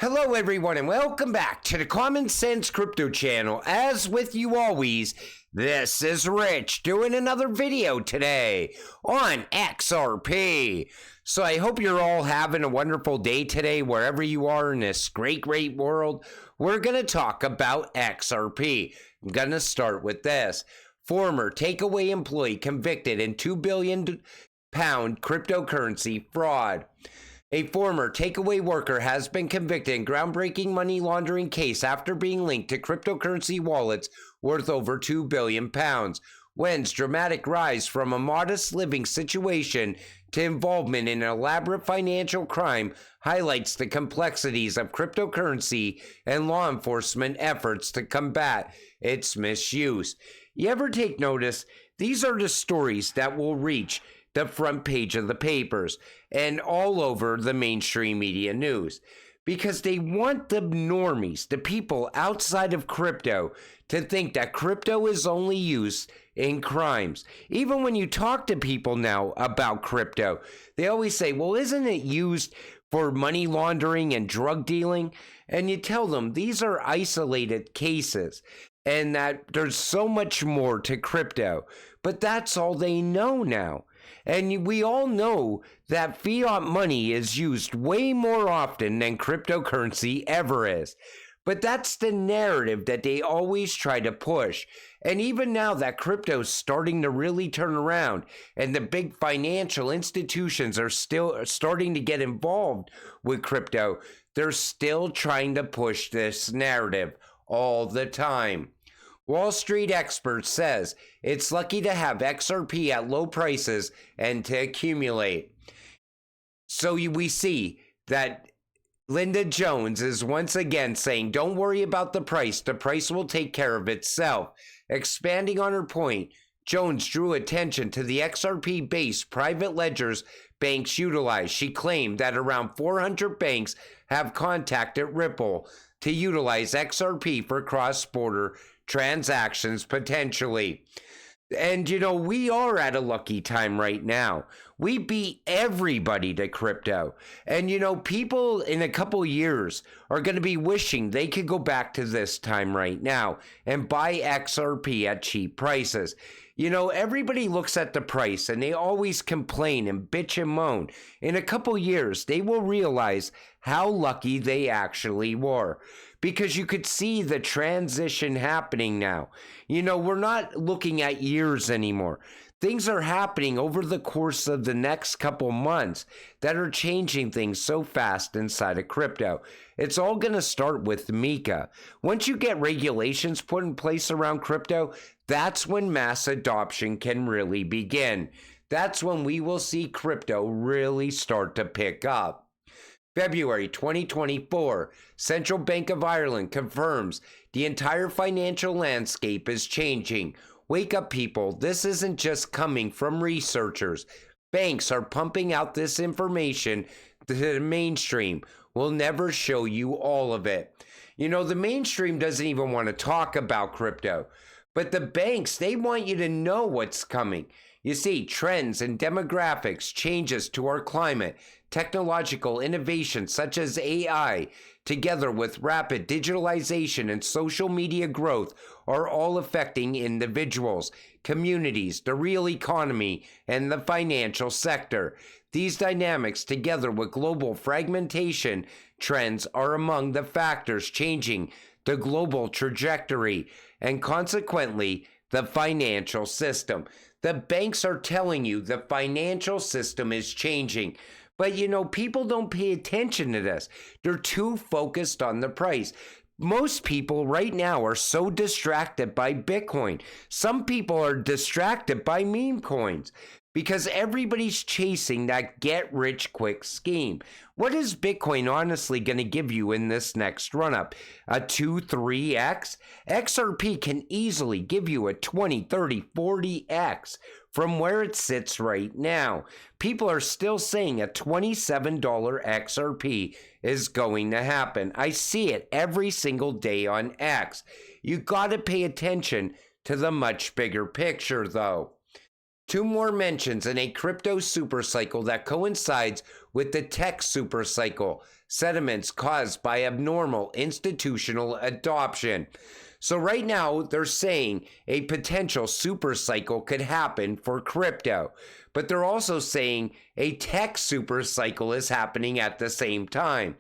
Hello everyone and welcome back to the Common Sense Crypto channel. As with you always, this is Rich doing another video today on XRP. So I hope you're all having a wonderful day today wherever you are in this great world. We're going to talk about XRP. I'm going to start with this. Former takeaway employee convicted in £2 billion cryptocurrency fraud. A former takeaway worker has been convicted in groundbreaking money laundering case after being linked to cryptocurrency wallets worth over £2 billion. Wen's dramatic rise from a modest living situation to involvement in an elaborate financial crime highlights the complexities of cryptocurrency and law enforcement efforts to combat its misuse. You ever take notice? These are the stories that will reach the front page of the papers and all over the mainstream media news because they want the normies, the people outside of crypto, to think that crypto is only used in crimes. Even when you talk to people now about crypto, they always say, well, isn't it used for money laundering and drug dealing? And you tell them these are isolated cases and that there's so much more to crypto. But that's all they know now. And we all know that fiat money is used way more often than cryptocurrency ever is. But that's the narrative that they always try to push. And even now that crypto's starting to really turn around and the big financial institutions are still starting to get involved with crypto, they're still trying to push this narrative all the time. Wall Street expert says it's lucky to have XRP at low prices and to accumulate. So we see that Linda Jones is once again saying, don't worry about the price will take care of itself. Expanding on her point, Jones drew attention to the XRP-based private ledgers banks utilize. She claimed that around 400 banks have contacted Ripple to utilize XRP for cross-border transactions potentially. And you know, we are at a lucky time right now. We beat everybody to crypto. And you know, people in a couple years are going to be wishing they could go back to this time right now and buy XRP at cheap prices. You know, everybody looks at the price and they always complain and bitch and moan. In a couple years, they will realize how lucky they actually were. Because you could see the transition happening now. You know, we're not looking at years anymore. Things are happening over the course of the next couple months that are changing things so fast inside of crypto. It's all going to start with Mika. Once you get regulations put in place around crypto, that's when mass adoption can really begin. That's when we will see crypto really start to pick up. February 2024, Central Bank of Ireland confirms the entire financial landscape is changing. Wake up, people. This isn't just coming from researchers. Banks are pumping out this information to the mainstream. We'll never show you all of it. You know, the mainstream doesn't even want to talk about crypto. But the banks, they want you to know what's coming. You see, trends and demographics, changes to our climate, technological innovations such as AI, together with rapid digitalization and social media growth, are all affecting individuals, communities, the real economy, and the financial sector. These dynamics, together with global fragmentation trends, are among the factors changing the global trajectory and consequently the financial system. The banks are telling you the financial system is changing. But, you know, people don't pay attention to this. They're too focused on the price. Most people right now are so distracted by Bitcoin. Some people are distracted by meme coins because everybody's chasing that get-rich-quick scheme. What is Bitcoin honestly going to give you in this next run-up? A 2, 3x? XRP can easily give you a 20, 30, 40x from where it sits right now. People are still saying a $27 XRP is going to happen. I see it every single day on X. You got to pay attention to the much bigger picture, though. Two more mentions in a crypto supercycle that coincides with the tech supercycle. sentiments caused by abnormal institutional adoption. So right now, they're saying a potential super cycle could happen for crypto, but they're also saying a tech super cycle is happening at the same time.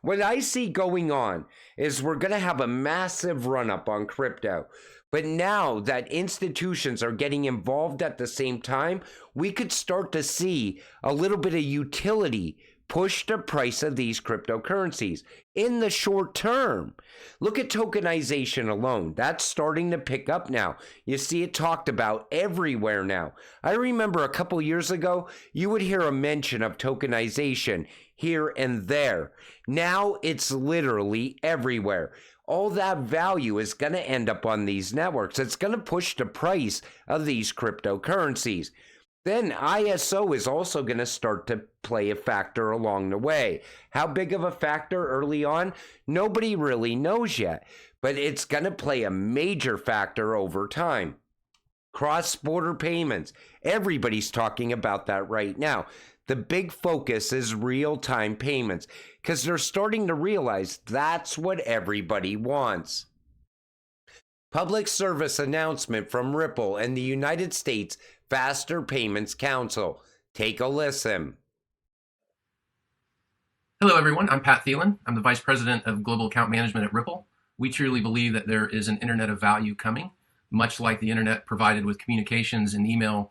What I see going on is we're going to have a massive run up on crypto. But now that institutions are getting involved at the same time, we could start to see a little bit of utility push the price of these cryptocurrencies in the short term. Look at tokenization alone. That's starting to pick up now. You see it talked about everywhere now. I remember a couple years ago, you would hear a mention of tokenization here and there. Now it's literally everywhere. All that value is going to end up on these networks. It's going to push the price of these cryptocurrencies. Then ISO is also going to start to play a factor along the way. How big of a factor early on? Nobody really knows yet, but it's going to play a major factor over time. Cross-border payments. Everybody's talking about that right now. The big focus is real-time payments because they're starting to realize that's what everybody wants. Public service announcement from Ripple and the United States Faster Payments Council. Take a listen. Hello, everyone. I'm Pat Thielen. I'm the Vice President of Global Account Management at Ripple. We truly believe that there is an Internet of Value coming, much like the Internet provided with communications and email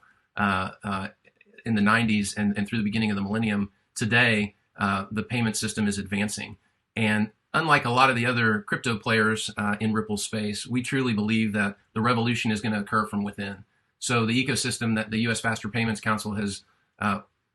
in the 90s and through the beginning of the millennium. Today, the payment system is advancing. And unlike a lot of the other crypto players in Ripple's space, we truly believe that the revolution is going to occur from within. So the ecosystem that the U.S. Faster Payments Council has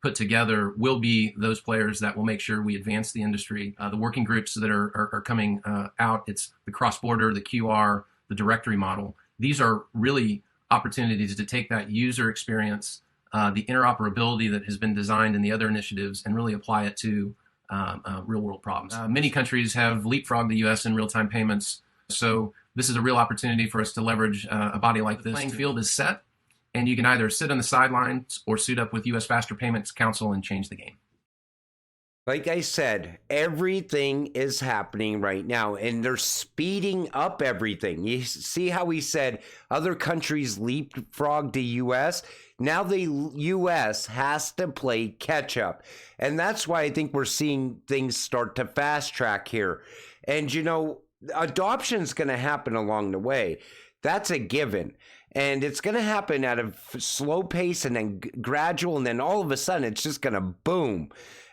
put together will be those players that will make sure we advance the industry. The working groups that are coming out, it's the cross-border, the QR, the directory model. These are really opportunities to take that user experience, the interoperability that has been designed in the other initiatives, and really apply it to real-world problems. Many countries have leapfrogged the U.S. in real-time payments, so this is a real opportunity for us to leverage a body like this. The playing field is set, and you can either sit on the sidelines or suit up with U.S. Faster Payments Council and change the game. Like I said, everything is happening right now, and they're speeding up everything. You see how he said other countries leapfrog the U.S.? Now the U.S. has to play catch up. And that's why I think we're seeing things start to fast track here. And, you know, adoption's going to happen along the way. That's a given. And it's going to happen at a slow pace and then gradual, and then all of a sudden it's just going to boom.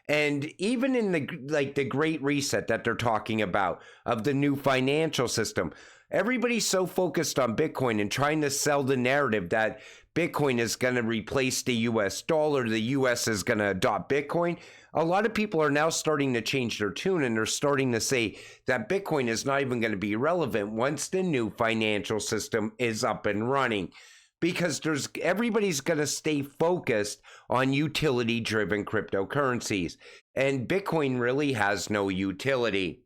And even in the Great Reset that they're talking about of the new financial system, everybody's so focused on Bitcoin and trying to sell the narrative that Bitcoin is going to replace the US dollar, the US is going to adopt Bitcoin. A lot of people are now starting to change their tune, and they're starting to say that Bitcoin is not even going to be relevant once the new financial system is up and running. Because everybody's going to stay focused on utility-driven cryptocurrencies, and Bitcoin really has no utility.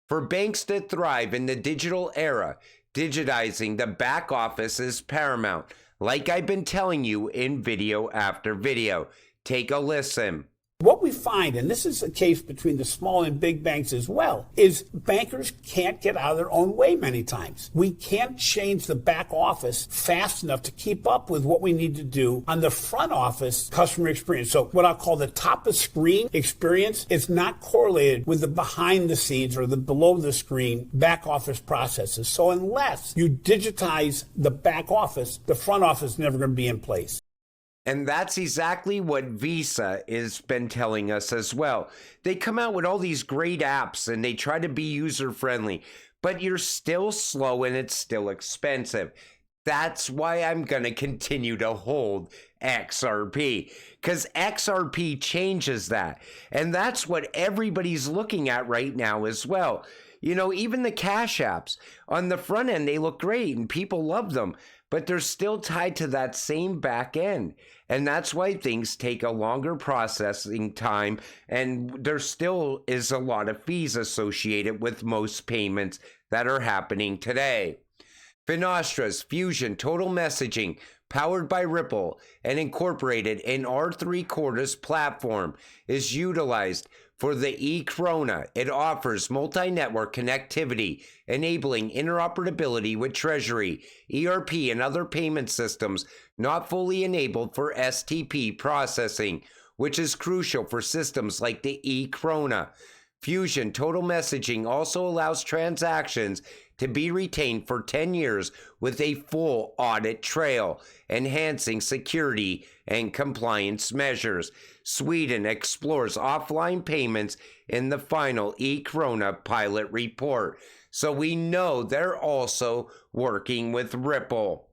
For banks to thrive in the digital era, digitizing the back office is paramount, like I've been telling you in video after video. Take a listen. What we find, and this is the case between the small and big banks as well, is bankers can't get out of their own way many times. We can't change the back office fast enough to keep up with what we need to do on the front office customer experience. So what I'll call the top of screen experience is not correlated with the behind the scenes or the below the screen back office processes. So unless you digitize the back office, the front office is never going to be in place. And that's exactly what Visa has been telling us as well. They come out with all these great apps and they try to be user-friendly, but you're still slow and it's still expensive. That's why I'm going to continue to hold XRP, because XRP changes that. And that's what everybody's looking at right now as well. You know, even the cash apps on the front end, they look great and people love them, but they're still tied to that same back end. And that's why things take a longer processing time, and there still is a lot of fees associated with most payments that are happening today. Finastra's Fusion Total Messaging, powered by Ripple and incorporated in R3/4 platform, is utilized For the e-krona, it offers multi-network connectivity, enabling interoperability with Treasury, ERP, and other payment systems not fully enabled for STP processing, which is crucial for systems like the e-krona. Fusion Total Messaging also allows transactions to be retained for 10 years with a full audit trail, enhancing security and compliance measures. Sweden explores offline payments in the final e-krona pilot report. So we know they're also working with Ripple.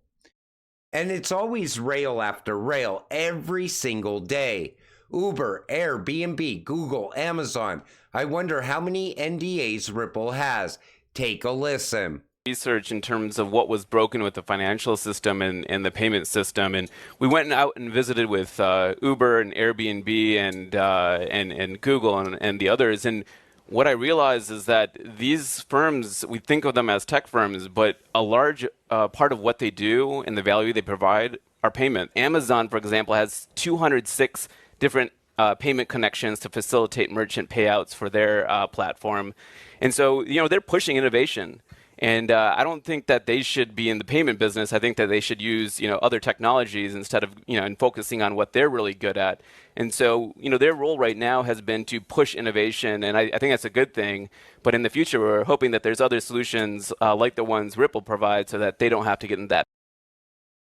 And it's always rail after rail every single day. Uber, Airbnb, Google, Amazon. I wonder how many NDAs Ripple has. Take a listen. Research in terms of what was broken with the financial system and the payment system, and we went out and visited with Uber and Airbnb and Google and the others. And what I realized is that these firms, we think of them as tech firms, but a large part of what they do and the value they provide are payment. Amazon, for example, has 206 different payment connections to facilitate merchant payouts for their platform. And so, they're pushing innovation. And I don't think that they should be in the payment business. I think that they should use, other technologies instead of, and focusing on what they're really good at. And so, their role right now has been to push innovation, and I think that's a good thing. But in the future, we're hoping that there's other solutions like the ones Ripple provides so that they don't have to get in that.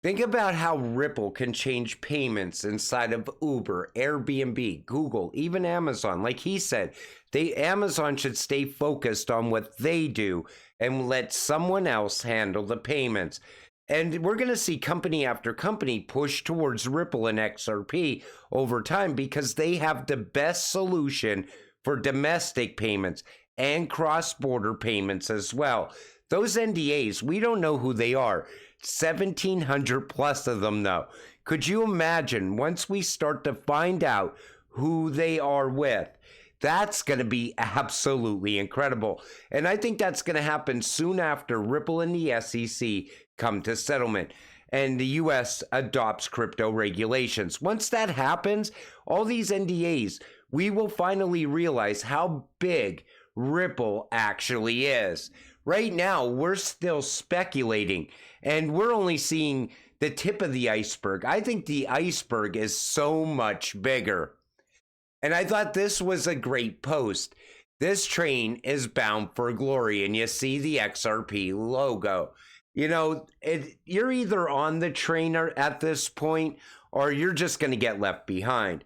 Think about how Ripple can change payments inside of Uber, Airbnb, Google, even Amazon. Like he said, Amazon should stay focused on what they do and let someone else handle the payments. And we're going to see company after company push towards Ripple and XRP over time because they have the best solution for domestic payments and cross-border payments as well. Those NDAs, we don't know who they are. 1,700 plus of them, though. Could you imagine once we start to find out who they are with? That's going to be absolutely incredible. And I think that's going to happen soon after Ripple and the SEC come to settlement and the U.S. adopts crypto regulations. Once that happens, all these NDAs, we will finally realize how big Ripple actually is. Right now, we're still speculating, and we're only seeing the tip of the iceberg. I think the iceberg is so much bigger. And I thought this was a great post. This train is bound for glory, and you see the XRP logo. You're either on the train at this point, or you're just going to get left behind.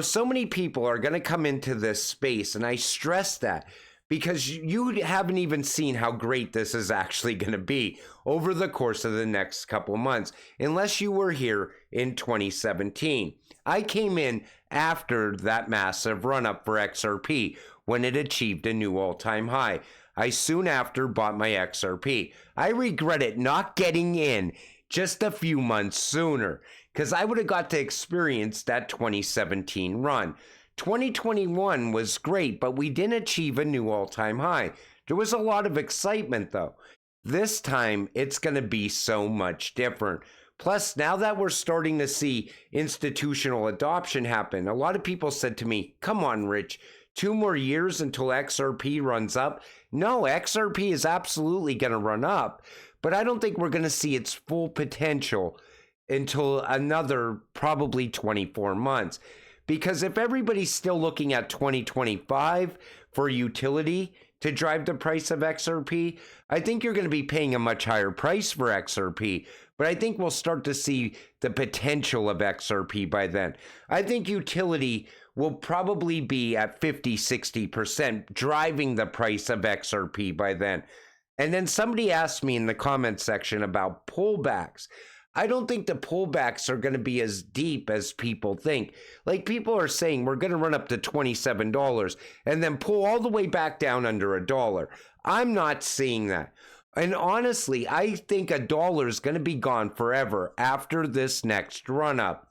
So many people are going to come into this space, and I stress that, because you haven't even seen how great this is actually going to be over the course of the next couple months, unless you were here in 2017. I came in after that massive run-up for XRP when it achieved a new all-time high. I soon after bought my XRP. I regret it not getting in just a few months sooner, because I would have got to experience that 2017 run. 2021 was great, but we didn't achieve a new all-time high. There was a lot of excitement, though. This time, it's going to be so much different. Plus, now that we're starting to see institutional adoption happen, a lot of people said to me, come on, Rich, 2 more years until XRP runs up? No, XRP is absolutely going to run up, but I don't think we're going to see its full potential until another probably 24 months. Because if everybody's still looking at 2025 for utility to drive the price of XRP, I think you're going to be paying a much higher price for XRP. But I think we'll start to see the potential of XRP by then. I think utility will probably be at 50-60% driving the price of XRP by then. And then somebody asked me in the comment section about pullbacks. I don't think the pullbacks are going to be as deep as people think. Like, people are saying we're going to run up to $27 and then pull all the way back down under $1. I'm not seeing that. And honestly, I think $1 is going to be gone forever after this next run up.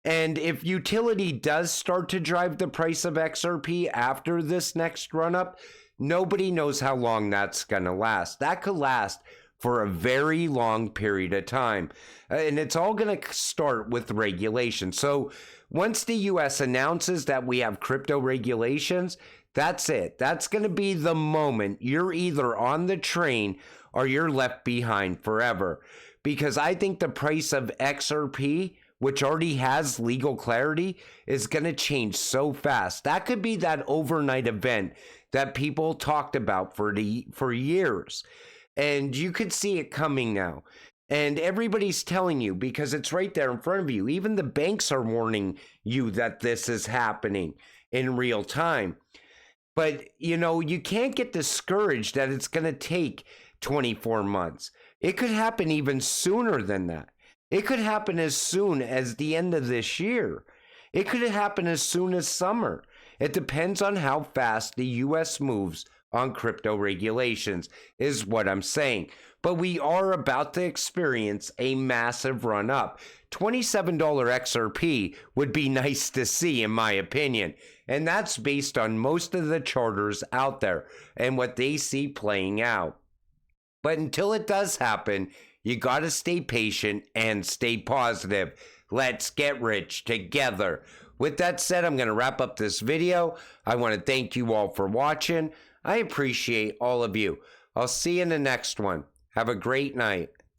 And if utility does start to drive the price of XRP after this next run up, nobody knows how long that's going to last. That could last for a very long period of time. And it's all going to start with regulation. So Once the US announces that we have crypto regulations, that's it. That's going to be the moment you're either on the train or you're left behind forever. Because I think the price of XRP, which already has legal clarity, is going to change so fast. That could be that overnight event that people talked about for years. And you could see it coming now. And everybody's telling you because it's right there in front of you. Even the banks are warning you that this is happening in real time. But, you know, you can't get discouraged that it's going to take 24 months. It could happen even sooner than that. It could happen as soon as the end of this year. It could happen as soon as summer. It depends on how fast the U.S. moves on crypto regulations, is what I'm saying. But we are about to experience a massive run up. $27 XRP would be nice to see, in my opinion. And that's based on most of the charters out there and what they see playing out. But until it does happen, you got to stay patient and stay positive. Let's get rich together. With that said, I'm going to wrap up this video. I want to thank you all for watching. I appreciate all of you. I'll see you in the next one. Have a great night.